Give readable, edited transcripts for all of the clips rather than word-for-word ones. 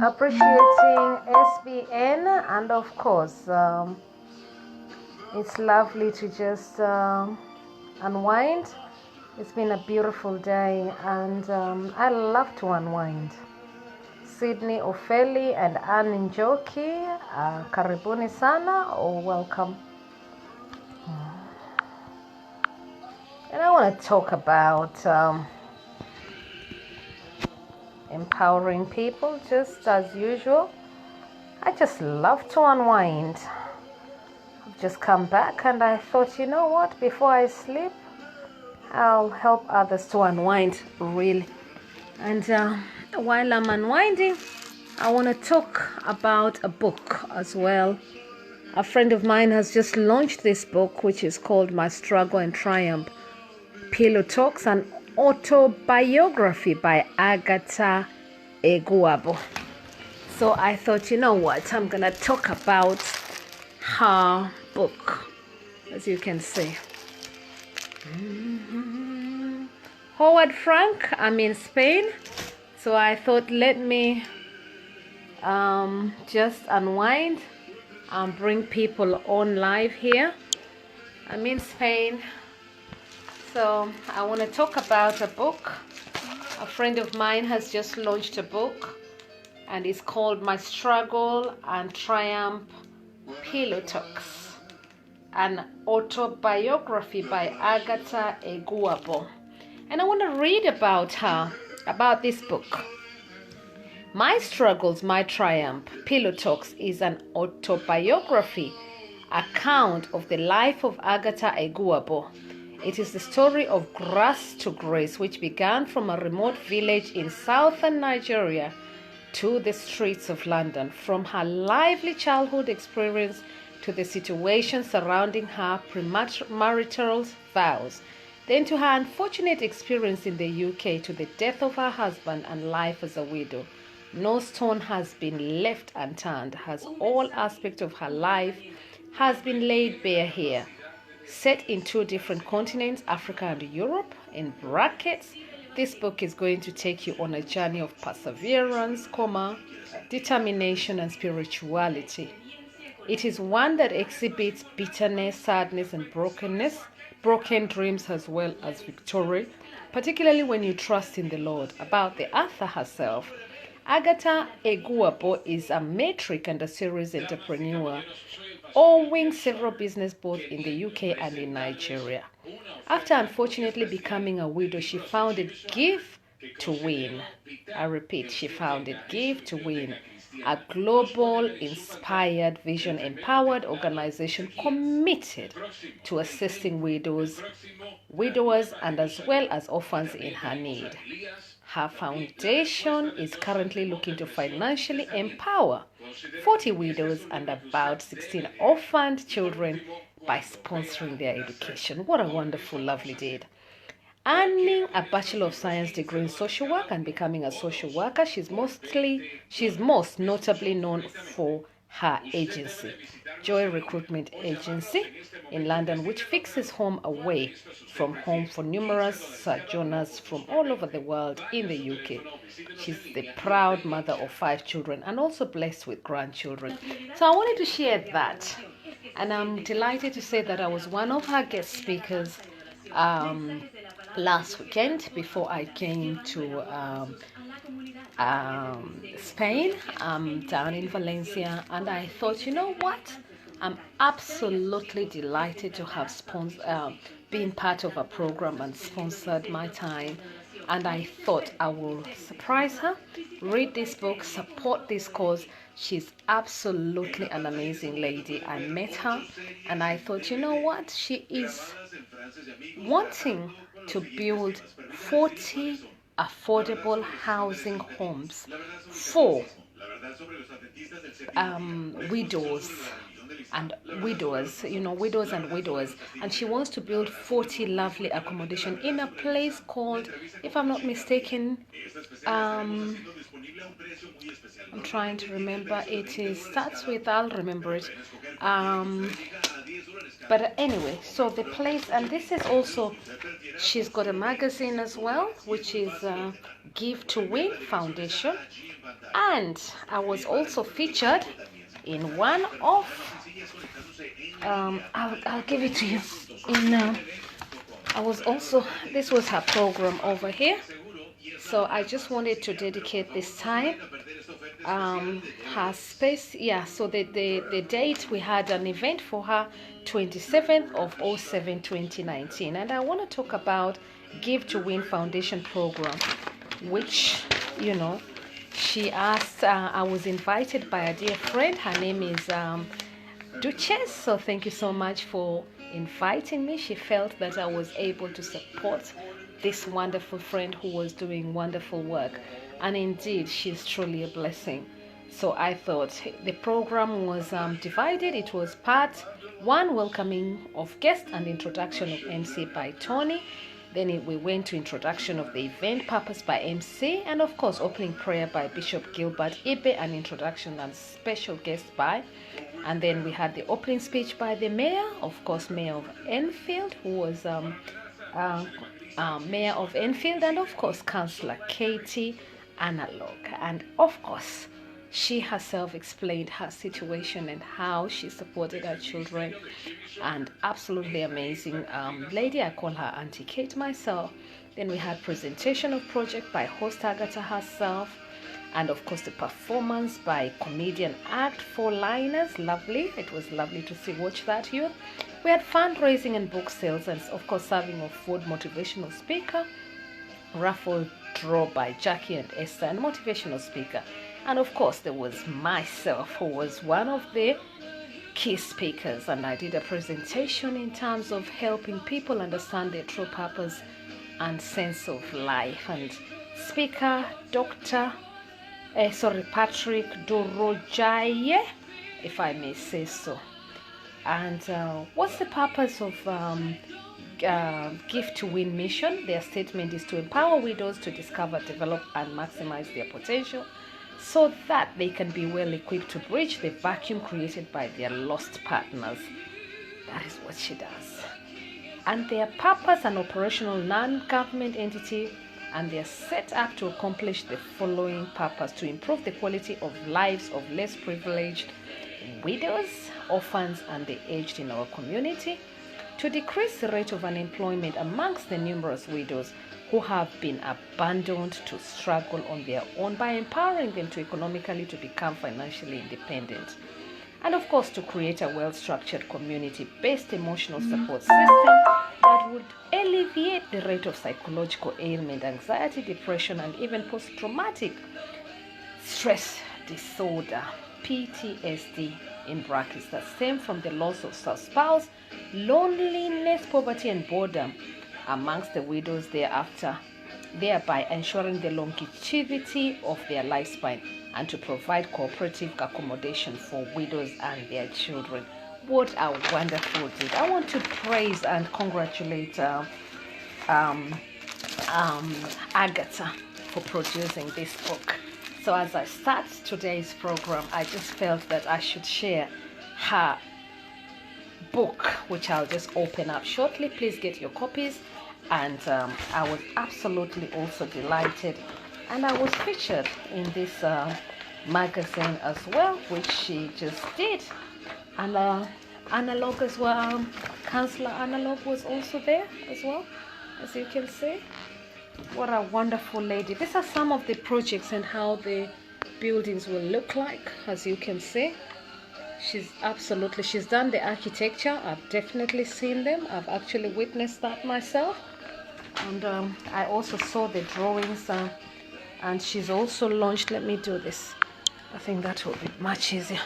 appreciating SBN, and of course, it's lovely to just unwind. It's been a beautiful day, and I love to unwind. Sydney Ofeli and Ann Njoki, karibuni sana, or welcome. And I want to talk about empowering people, just as usual. I just love to unwind. I've just come back and I thought, you know what, before I sleep, I'll help others to unwind, really. And while I'm unwinding, I want to talk about a book as well. A friend of mine has just launched this book, which is called My Struggle and Triumph, Pillow Talks, an autobiography by Agatha Eguabo. So I thought, you know what, I'm going to talk about her book, as you can see. Howard Frank, I'm in Spain, so I thought let me just unwind and bring people on live here. I'm in Spain, so I want to talk about a book. A friend of mine has just launched a book, and it's called My Struggle and Triumph, Pillow Talks, an autobiography by Agatha Eguabo. And I want to read about her, about this book. My Struggles, My Triumph, Pillow Talks is an autobiography account of the life of Agatha Eguabo. It is the story of grass to grace, which began from a remote village in southern Nigeria to the streets of London. From her lively childhood experience to the situation surrounding her premarital vows, then to her unfortunate experience in the UK, to the death of her husband and life as a widow. No stone has been left unturned, as all aspects of her life has been laid bare here. Set in two different continents, Africa and Europe, in brackets, this book is going to take you on a journey of perseverance, determination, and spirituality. It is one that exhibits bitterness, sadness, and brokenness, broken dreams as well as victory, particularly when you trust in the Lord. About the author herself, Agatha Eguabo is a matric and a series entrepreneur, owning several businesses both in the UK and in Nigeria. After unfortunately becoming a widow, she founded Give to Win. I repeat, she founded Give to Win, a global, inspired, vision-empowered organization committed to assisting widowers, and as well as orphans in her need. Her foundation is currently looking to financially empower 40 widows and about 16 orphaned children by sponsoring their education. What a wonderful, lovely deed. Earning a Bachelor of Science degree in social work and becoming a social worker, she's most notably known for her agency, Joy Recruitment Agency in London, which fixes home away from home for numerous sojourners from all over the world in the UK. She's the proud mother of 5 children and also blessed with grandchildren. So I wanted to share that, and I'm delighted to say that I was one of her guest speakers last weekend before I came to Spain, down in Valencia, and I thought, you know what, I'm absolutely delighted to have been part of a program and sponsored my time, and I thought I will surprise her, read this book, support this cause. She's absolutely an amazing lady. I met her and I thought, you know what, she is wanting to build 40 affordable housing homes for widows and widowers, and she wants to build 40 lovely accommodation in a place called, if I'm not mistaken, I'm trying to remember, starts with, I'll remember it, But anyway, so the place, and this is also, she's got a magazine as well, which is Give to Win Foundation. And I was also featured in one of, I'll give it to you, I was also, this was her program over here. So I just wanted to dedicate this time her space. Yeah, so the date, we had an event for her, 27th of 07 2019, and I want to talk about Give to Win Foundation program, which, you know, she asked, I was invited by a dear friend. Her name is Duchess. So thank you so much for inviting me. She felt that I was able to support this wonderful friend who was doing wonderful work, and indeed she's truly a blessing. So I thought the program was divided. It was part one, welcoming of guests and introduction of MC by Tony. Then we went to introduction of the event purpose by MC, and of course opening prayer by Bishop Gilbert Ibe, and introduction and special guest by, and then we had the opening speech by the mayor, of course Mayor of Enfield, who was Mayor of Enfield, and of course Councillor Katie Analog. And of course she herself explained her situation and how she supported her children, and absolutely amazing lady. I call her Auntie Kate myself. Then we had presentation of project by host Agatha herself, and of course the performance by comedian act Four Liners. Lovely. It was lovely to watch that youth. We had fundraising and book sales, and of course serving of food, motivational speaker, raffle draw by Jackie and Esther, and motivational speaker. And of course there was myself, who was one of the key speakers, and I did a presentation in terms of helping people understand their true purpose and sense of life. And speaker Dr. Patrick Dorojaye, if I may say so. And what's the purpose of Give to Win mission? Their statement is to empower widows to discover, develop, and maximize their potential, so that they can be well equipped to bridge the vacuum created by their lost partners. That is what she does. And their purpose, an operational non-government entity, and they are set up to accomplish the following purpose: to improve the quality of lives of less privileged widows, orphans, and the aged in our community, to decrease the rate of unemployment amongst the numerous widows who have been abandoned to struggle on their own, by empowering them to economically to become financially independent, and of course to create a well-structured community-based emotional support system that would alleviate the rate of psychological ailment, anxiety, depression, and even post-traumatic stress disorder, PTSD in brackets, that stem from the loss of spouse, loneliness, poverty, and boredom amongst the widows thereafter, thereby ensuring the longevity of their lifespan, and to provide cooperative accommodation for widows and their children. What a wonderful deed. I want to praise and congratulate Agatha for producing this book. So as I start today's program, I just felt that I should share her book, which I'll just open up shortly. Please get your copies. And I was absolutely also delighted, and I was featured in this magazine as well, which she just did. And Analog as well, Councillor Analog was also there as well, as you can see. What a wonderful lady. These are some of the projects and how the buildings will look like, as you can see. She's done the architecture. I've definitely seen them. I've actually witnessed that myself. And I also saw the drawings, and she's also launched, let me do this, I think that will be much easier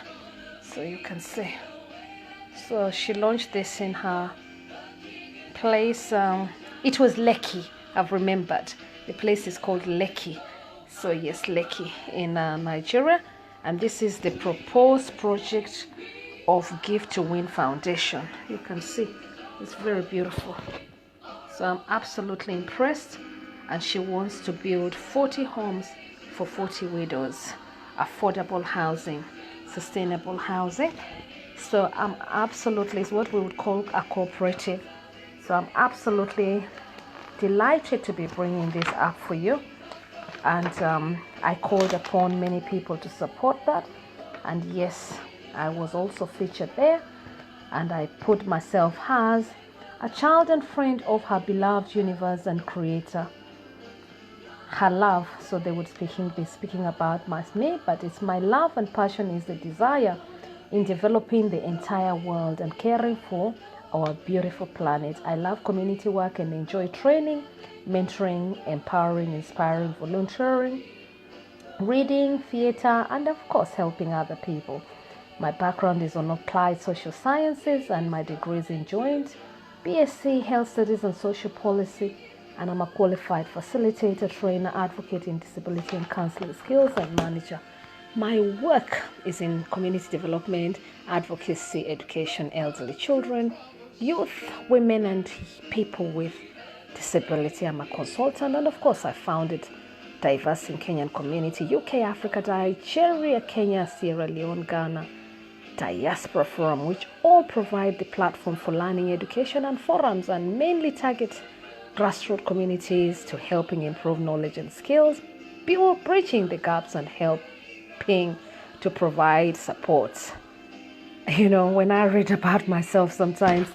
so you can see. So she launched this in her place. It was Lekki, I've remembered. The place is called Lekki. So yes, Lekki in Nigeria. And this is the proposed project of Give to Win Foundation. You can see it's very beautiful. So I'm absolutely impressed. And she wants to build 40 homes for 40 widows, affordable housing, sustainable housing. So I'm absolutely, it's what we would call a cooperative. So I'm absolutely delighted to be bringing this up for you. And I called upon many people to support that. And yes, I was also featured there. And I put myself as a child and friend of her beloved universe and creator. Her love, so they would be speaking about me, but it's my love and passion is the desire in developing the entire world and caring for our beautiful planet. I love community work and enjoy training, mentoring, empowering, inspiring, volunteering, reading, theater, and of course helping other people. My background is on applied social sciences and my degree is in joint BSc Health Studies and Social Policy, and I'm a qualified facilitator, trainer, advocate in disability and counseling skills and manager. My work is in community development, advocacy, education, elderly children, youth, women, and people with disability. I'm a consultant, and of course I founded Diverse in Kenyan Community, UK, Africa, Nigeria, Kenya, Sierra Leone, Ghana, Diaspora Forum, which all provide the platform for learning, education, and forums, and mainly target grassroots communities to helping improve knowledge and skills, bridging the gaps and helping to provide support. When I read about myself sometimes,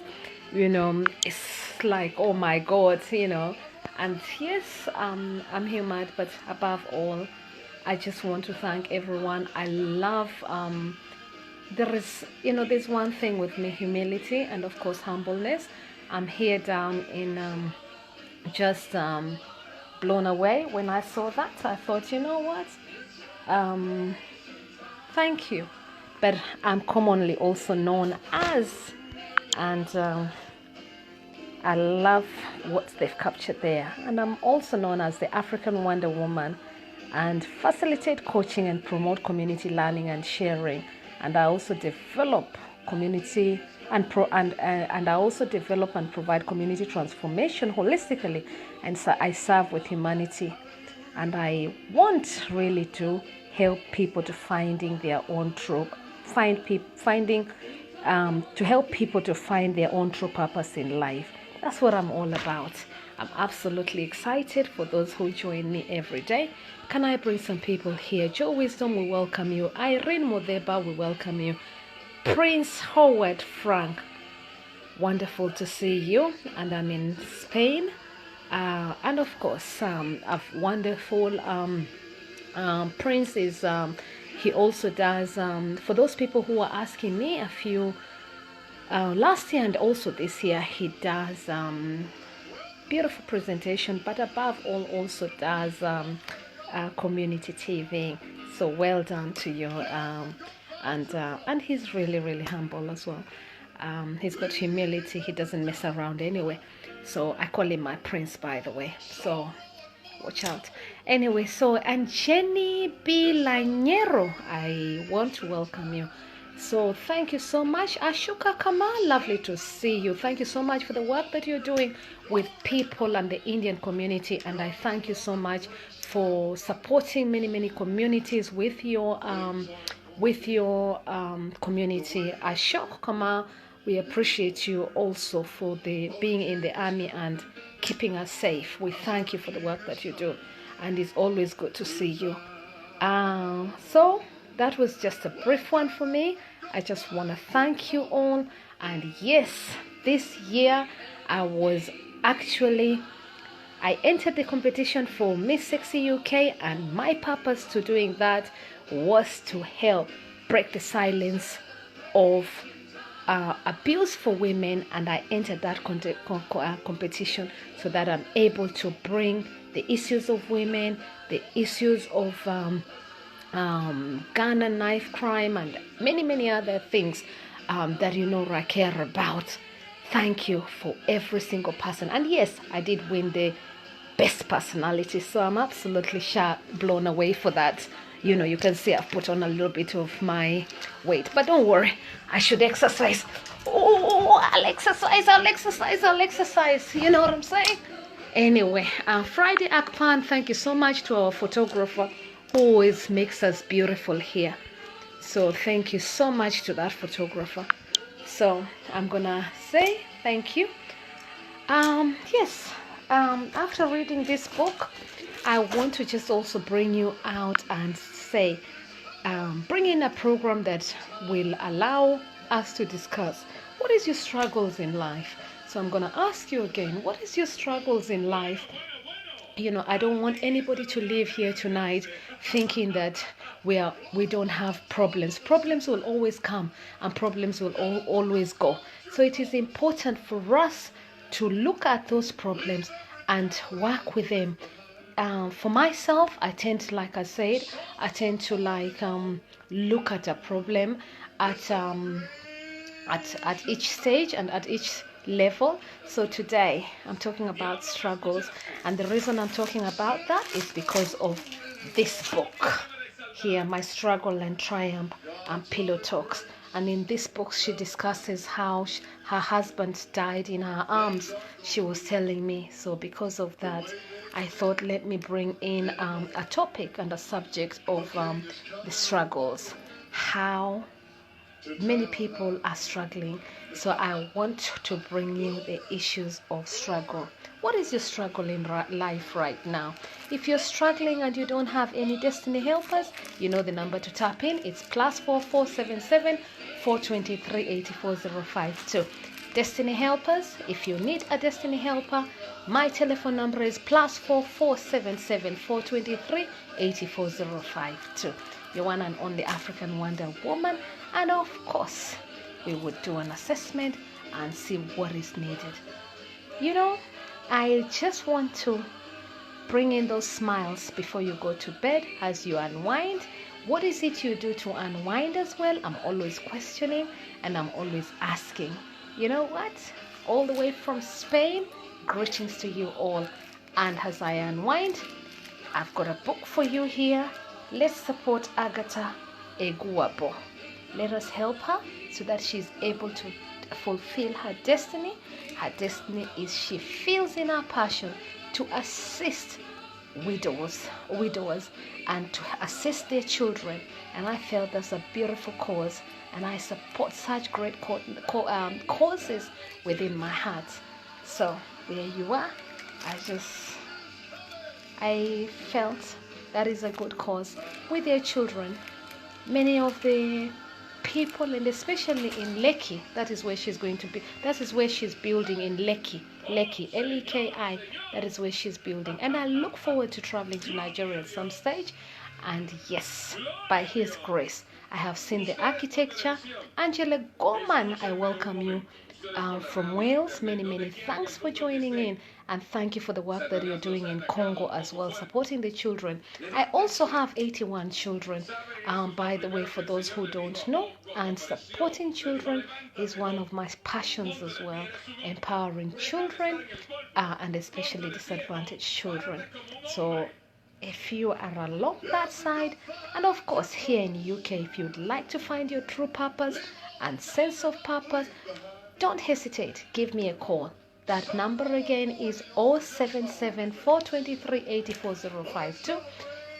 it's like, oh my God, and yes, I'm human, but above all, I just want to thank everyone. I love, there's one thing with me, humility and of course humbleness. I'm here down in just blown away when I saw that. I thought, you know what? Thank you. But I'm commonly also known as, and I love what they've captured there. And I'm also known as the African Wonder Woman, and facilitate coaching and promote community learning and sharing. And I also develop community and I also develop and provide community transformation holistically, and so I serve with humanity, and I want really to help people to finding their own true to help people to find their own true purpose in life. That's what I'm all about. I'm absolutely excited for those who join me every day. Can I bring some people here? Joe Wisdom, we welcome you. Irene Modeba, we welcome you. Prince Howard Frank, wonderful to see you. And I'm in Spain. And of course, a wonderful Prince is, he also does, for those people who are asking me, a few, last year and also this year, he does beautiful presentation, but above all also does community TV. So well done to you. And he's really humble as well. He's got humility. He doesn't mess around anyway. So I call him my prince, by the way. So watch out. Anyway, so, and Jenny B. Lanyero, I want to welcome you. So thank you so much. Ashuka Kamal, lovely to see you. Thank you so much for the work that you're doing with people and the Indian community. And I thank you so much for supporting many communities with your community. Ashok Kamal, we appreciate you also for being in the army and keeping us safe. We thank you for the work that you do, and it's always good to see you. So that was just a brief one for me. I just want to thank you all. And yes, this year I entered the competition for Miss Sexy UK, and my purpose to doing that was to help break the silence of abuse for women, and I entered that competition so that I'm able to bring the issues of women, the issues of gun and knife crime, and many other things that I care about. Thank you for every single person. And yes, I did win the best personality, so I'm absolutely blown away for that. You can see I've put on a little bit of my weight, but don't worry, I should exercise. Oh, I'll exercise. You know what I'm saying? Anyway, Friday Akpan, thank you so much to our photographer who always makes us beautiful here. So thank you so much to that photographer. So I'm gonna say thank you. Yes. After reading this book, I want to just also bring you out and say, bring in a program that will allow us to discuss what is your struggles in life. So I'm gonna ask you again, what is your struggles in life? I don't want anybody to leave here tonight thinking that we don't have problems. Problems will always come and problems will always go. So it is important for us to look at those problems and work with them. For myself, like I said, I tend to look at a problem at at each stage and at each level. So today I'm talking about struggles, and the reason I'm talking about that is because of this book here, My Struggle and Triumph and Pillow Talks. And in this book she discusses how her husband died in her arms, she was telling me. So because of that, I thought, let me bring in a topic and a subject of the struggles, how many people are struggling. So I want to bring you the issues of struggle. What is your struggle in life right now? If you're struggling and you don't have any destiny helpers, you know the number to tap in. It's +4477 423 84052. Destiny helpers, if you need a destiny helper, my telephone number is +4477 423 84052. Your one and only African Wonder Woman. And of course, we would do an assessment and see what is needed. I just want to bring in those smiles before you go to bed as you unwind. What is it you do to unwind as well? I'm always questioning and I'm always asking. You know what? All the way from Spain, greetings to you all. And as I unwind, I've got a book for you here. Let's support Agatha Eguabo. Let us help her so that she's able to fulfill her destiny. Her destiny is she feels in her passion to assist widowers and to assist their children. And I felt that's a beautiful cause, and I support such great causes within my heart. So there you are. I felt that is a good cause with their children. Many of the people, and especially in Lekki, that is where she's going to be. That is where she's building in Lekki, Leki, that is where she's building. And I look forward to traveling to Nigeria at some stage. And yes, by His grace, I have seen the architecture. Angela Gorman, I welcome you from Wales. Many thanks for joining in, and thank you for the work that you're doing in Congo as well, supporting the children. I also have 81 children, by the way, for those who don't know, and supporting children is one of my passions as well, empowering children, and especially disadvantaged children. So if you are along that side, and of course here in UK, if you'd like to find your true purpose and sense of purpose, don't hesitate, give me a call. That number again is 077 423 84052.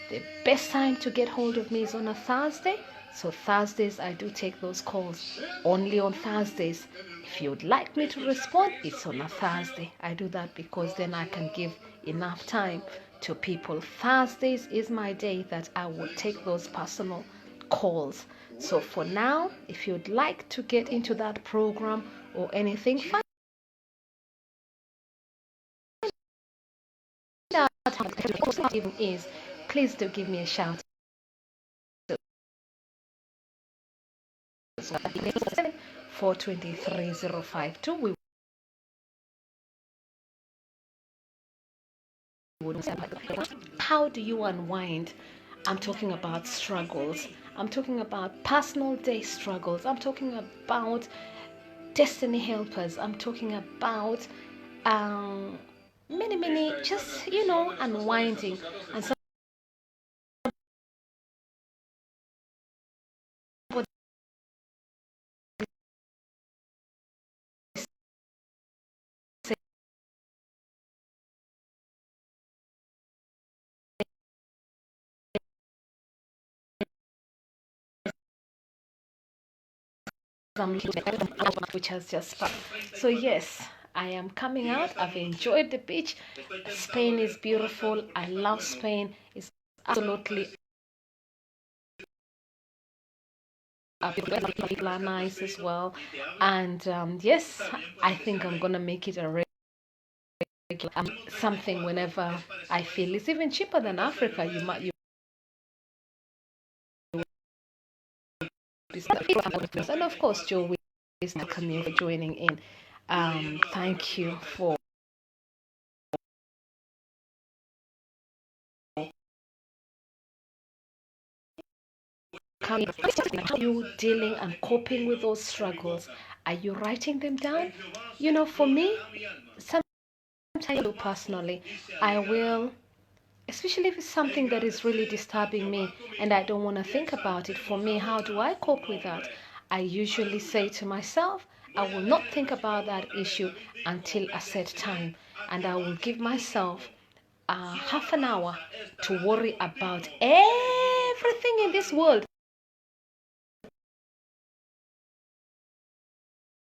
The best time to get hold of me is on a Thursday. So Thursdays I do take those calls only on Thursdays. If you'd like me to respond, it's on a Thursday. I do that because then I can give enough time to people. Thursdays is my day that I would take those personal calls. So for now, if you'd like to get into that program or anything, find out how it even is. Please do give me a shout. 423 we would. How do you unwind? I'm talking about struggles. I'm talking about personal day struggles. I'm talking about destiny helpers. I'm talking about many just unwinding. And somebody some which has just passed. So yes, I am coming out. I've enjoyed the beach. Spain is beautiful. I love Spain. It's absolutely people are nice as well. And yes, I think I'm gonna make it a regular something whenever I feel. It's even cheaper than Africa. You and of course Joe is welcome you for joining in. Thank you for coming. How are you dealing and coping with those struggles? Are you writing them down? You know, for me, sometimes I do personally, I will, especially if it's something that is really disturbing me and I don't want to think about it. For me, how do I cope with that? I usually say to myself, I will not think about that issue until a set time, and I will give myself half an hour to worry about everything in this world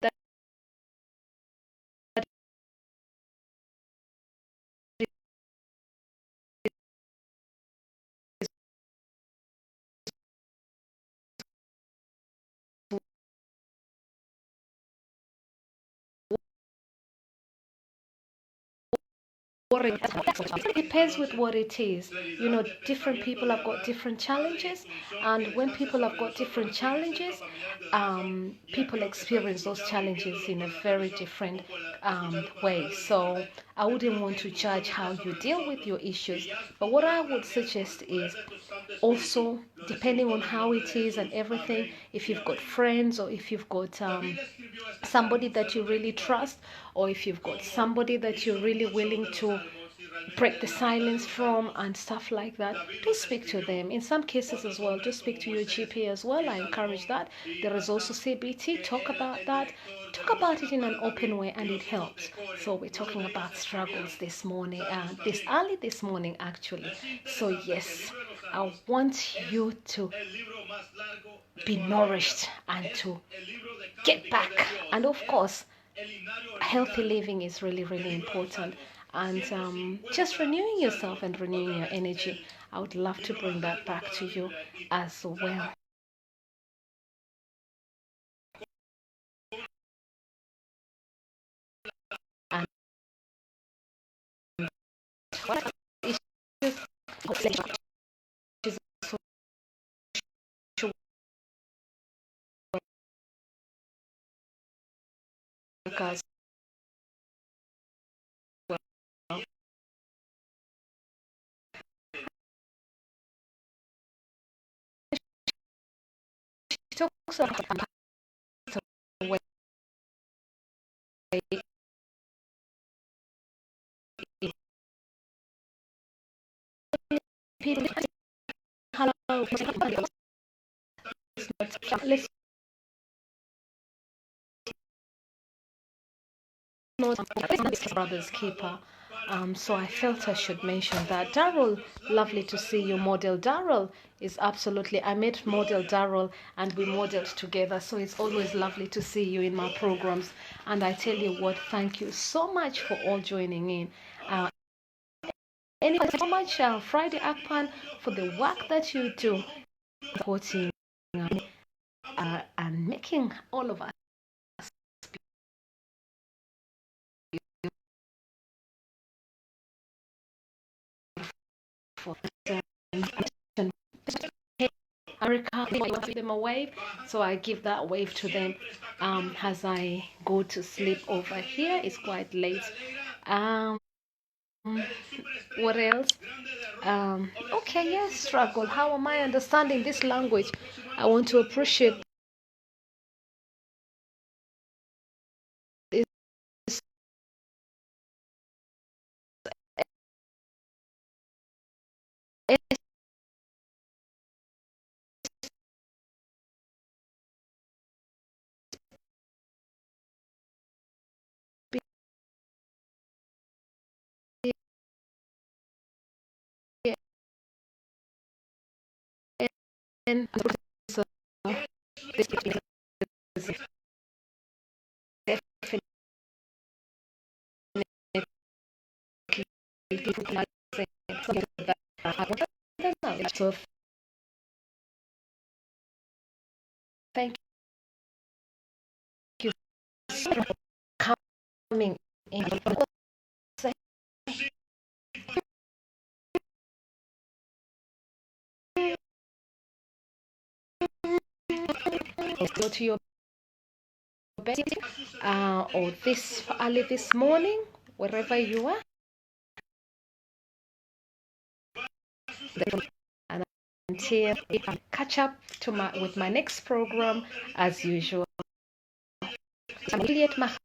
that worrying. It depends with what it is. You know, different people have got different challenges, and when people have got different challenges, people experience those challenges in a very different way. So I wouldn't want to judge how you deal with your issues, but what I would suggest is also, depending on how it is and everything, if you've got friends or if you've got somebody that you really trust, or if you've got somebody that you're really willing to break the silence from and stuff like that, do speak to them. In some cases as well, do speak to your GP as well. I encourage that. There is also CBT. Talk about that. Talk about it in an open way, and it helps. So we're talking about struggles this morning, this morning actually. So yes, I want you to be nourished and to get back. And of course, healthy living is really, really important. And just renewing yourself and renewing your energy. I would love to bring that back to you as well. And what issues, social workers, well, she talks about the way people, hello, let's not brother's keeper. So I felt I should mention that. Daryl, lovely to see you. Model Daryl is absolutely, I met Model Daryl and we modeled together. So it's always lovely to see you in my programs. And I tell you what, thank you so much for all joining in. Anyway, so much Friday Akpan for the work that you do, supporting and making all of us beautiful. America, give them a wave, so I give that wave to them as I go to sleep over here. It's quite late. Um, what else? Okay, yes, struggle. How am I understanding this language? I want to appreciate this. And people can say something that I don't know. So thank you so much for coming in. Go to your bed or this early this morning, wherever you are, and until I catch up with my next program as usual. Juliet Mahapila.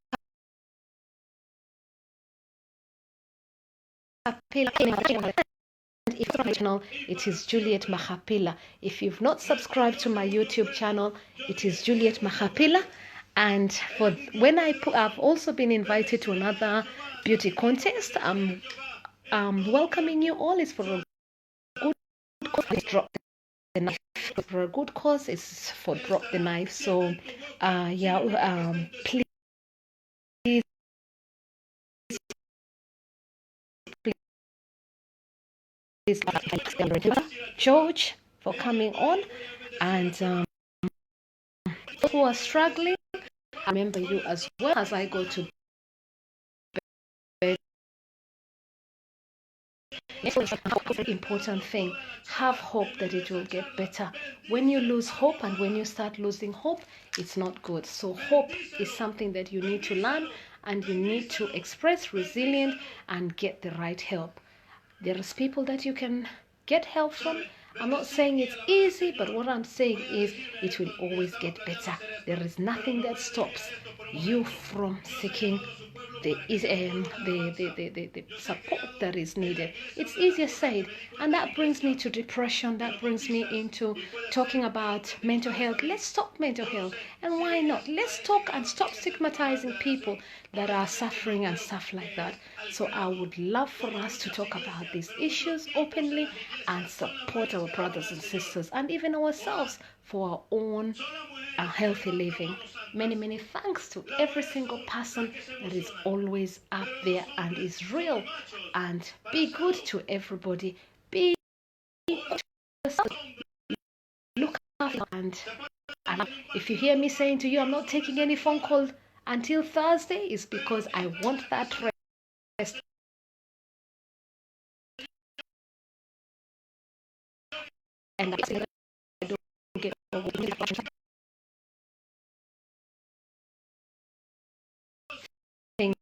If my channel, it is Juliet Mahapila. If you've not subscribed to my YouTube channel, it is Juliet Mahapila. And for when I've also been invited to another beauty contest. I'm welcoming you all. It's for a good cause. Drop the knife. For a good cause. It's for drop the knife. So, please. George for coming on, and those who are struggling, I remember you as well as I go to bed. It's a very important thing. Have hope that it will get better. When you lose hope and when you start losing hope, it's not good. So hope is something that you need to learn, and you need to express resilient and get the right help. There is people that you can get help from. I'm not saying it's easy, but what I'm saying is it will always get better. There is nothing that stops you from seeking the support that is needed. It's easier said, and that brings me to depression. That brings me into talking about mental health. Let's talk mental health, and why not? Let's talk and stop stigmatizing people that are suffering and stuff like that. So I would love for us to talk about these issues openly and support our brothers and sisters and even ourselves for our own healthy living. Many thanks to every single person that is always up there and is real. And be good to everybody. Be good to yourself. Look after, and if you hear me saying to you, I'm not taking any phone call until Thursday, is because I want that rest. And I don't get things.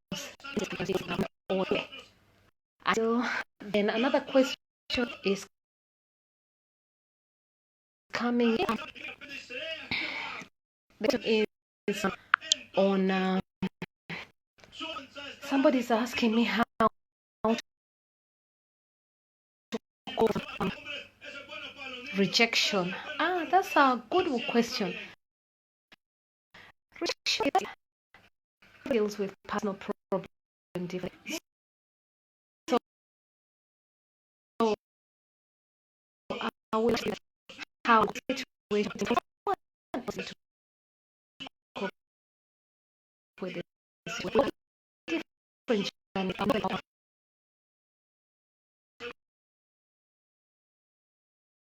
So then another question is coming in. The is on somebody's asking me how to go from rejection. That's a good question. Rejection deals with personal problem differently. So I will how to cope with this different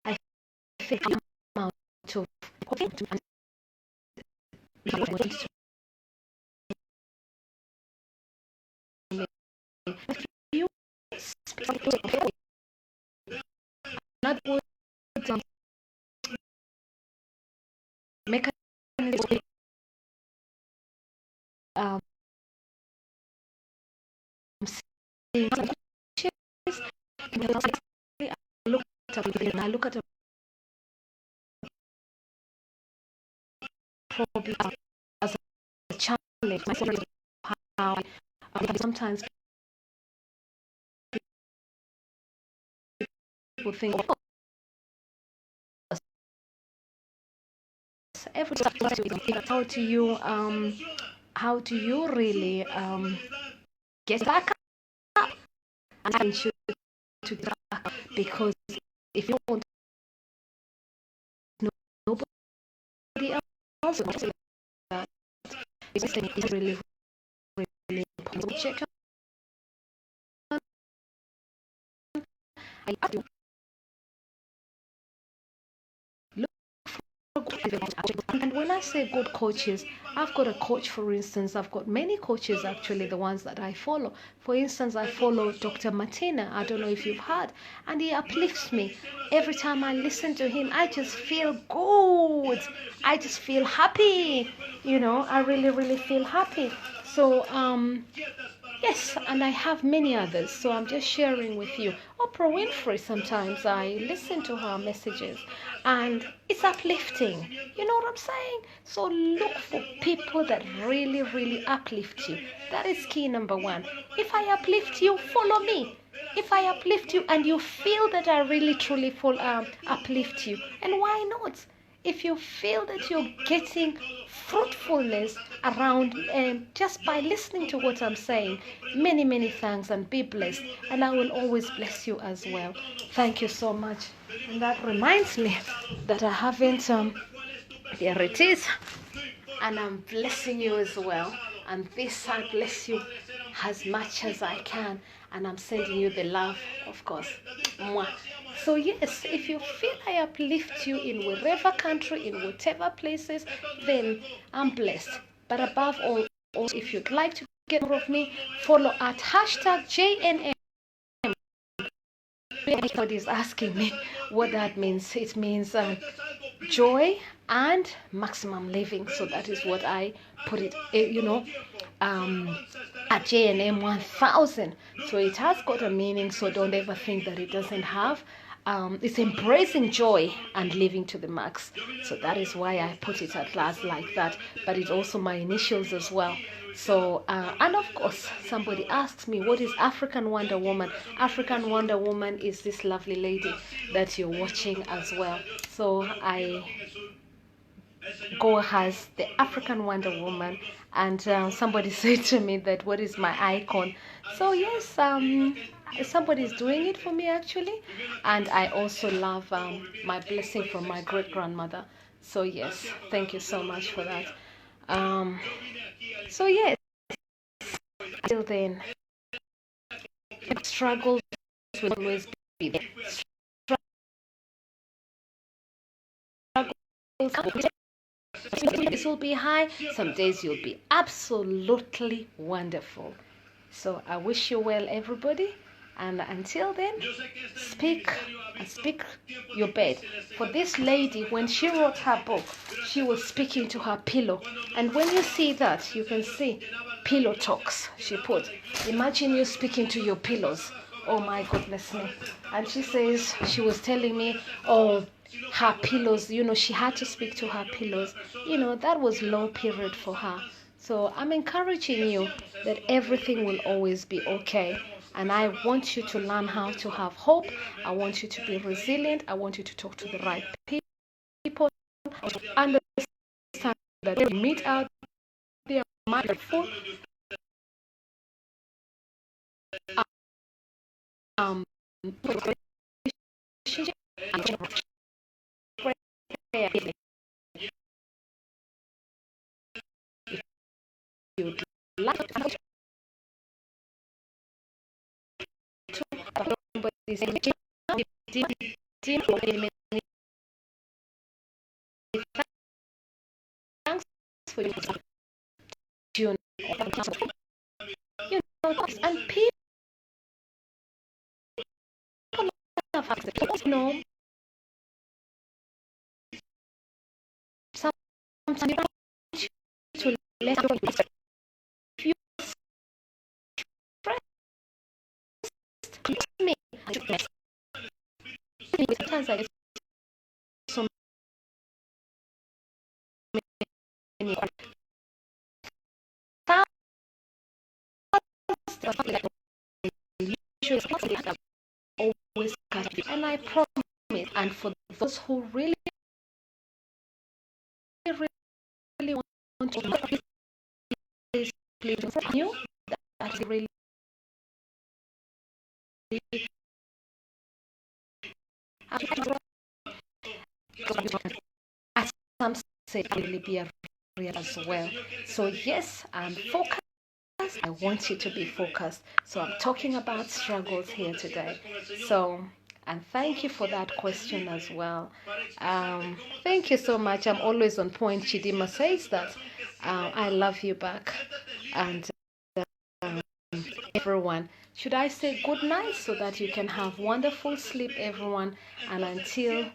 I think amount of you not good mechanism um saying I look at a problem as a challenge. How sometimes people think, oh, every how do you really get back up and should to get back up, because if you don't know nobody else will say that it's really important. Check do. And when I say good coaches, I've got a coach, for instance, I've got many coaches actually, the ones that I follow. For instance, I follow Dr. Martina. I don't know if you've heard, and he uplifts me. Every time I listen to him, I just feel good. I just feel happy. I really, really feel happy. So, yes, and I have many others, so I'm just sharing with you. Oprah Winfrey, sometimes I listen to her messages and it's uplifting. You know what I'm saying? So look for people that really, really uplift you. That is key number one. If I uplift you, follow me. If I uplift you and you feel that I really, truly uplift you, and why not? If you feel that you're getting fruitfulness around just by listening to what I'm saying, many, many thanks and be blessed. And I will always bless you as well. Thank you so much. And that reminds me that I haven't, there it is. And I'm blessing you as well. And this I bless you as much as I can. And I'm sending you the love, of course. Mwah. So yes, if you feel I uplift you in wherever country, in whatever places, then I'm blessed. But above all, also, if you'd like to get more of me, follow at #JNM. Everybody is asking me what that means. It means joy and maximum living. So that is what I put it, at JNM 1000. So it has got a meaning. So don't ever think that it doesn't have. It's embracing joy and living to the max. So that is why I put it at last like that. But it's also my initials as well. So, and of course, somebody asks me, what is African Wonder Woman? African Wonder Woman is this lovely lady that you're watching as well. So go as the African Wonder Woman, and somebody said to me that what is my icon. So yes, somebody is doing it for me actually, and I also love my blessing from my great grandmother. So yes, thank you so much for that. So yes, until then, struggles will always be there. Struggles, some days will be high, some days you'll be absolutely wonderful. So I wish you well, everybody. And until then, speak and speak your bed. For this lady, when she wrote her book, she was speaking to her pillow. And when you see that, you can see pillow talks, she put. Imagine you speaking to your pillows. Oh my goodness me. And she says, she was telling me, oh, her pillows, she had to speak to her pillows. That was low period for her. So I'm encouraging you that everything will always be okay. And I want you to learn how to have hope. I want you to be resilient. I want you to talk to the right people. Understand that they meet out there mindful. Relationship and prayer. You'd like to somebody's thanks for your tune, and people have access. Sometimes to let go. If you stressed me, sometimes I get so many always catch you. And I promise, and for those who really, really want to please you, that really as some say really be a real as well. So yes, I'm focused. I want you to be focused. So I'm talking about struggles here today. So And thank you for that question as well. Thank you so much. I'm always on point. Chidima says that. I love you back. And everyone, should I say good night so that you can have wonderful sleep, everyone? And until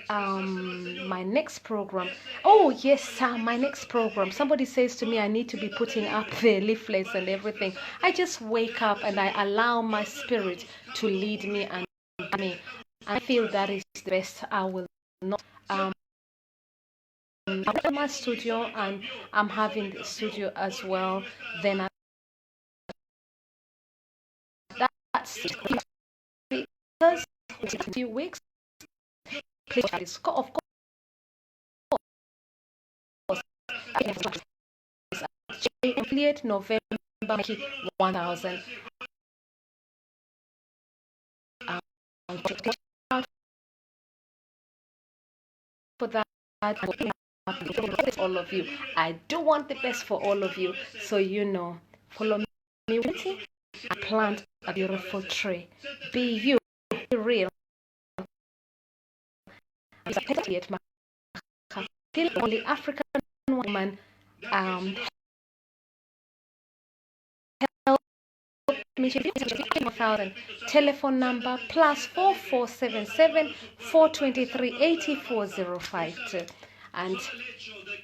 my next program. Oh yes, my next program. Somebody says to me I need to be putting up the leaflets and everything. I just wake up and I allow my spirit to lead me and me. I feel that is the best. I will not I'm in my studio and I'm having the studio as well. Then that's it. Because a few weeks, of course, affiliate November 1000. For that, all of you. I do want the best for all of you. So follow me. I plant a beautiful tree. Be you. Be real. Only African woman. Telephone number +4477 423 84052. And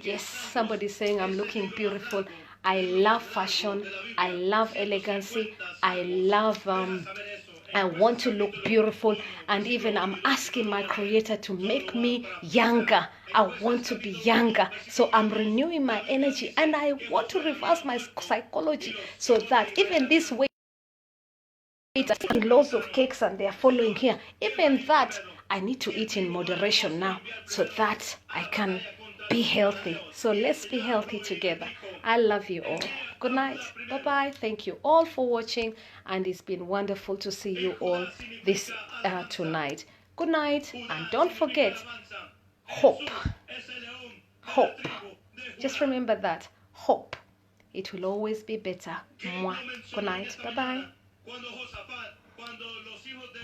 yes, somebody saying I'm looking beautiful. I love fashion. I love elegancy. I want to look beautiful, and even I'm asking my creator to make me younger. I want to be younger, so I'm renewing my energy, and I want to reverse my psychology so that even this way, loads of cakes and they are following here, even that I need to eat in moderation now so that I can be healthy. So let's be healthy together. I love you all. Good night. Bye bye. Thank you all for watching, and it's been wonderful to see you all this tonight. Good night, and don't forget, hope. Hope. Just remember that. Hope. It will always be better. Mwah. Good night. Bye bye.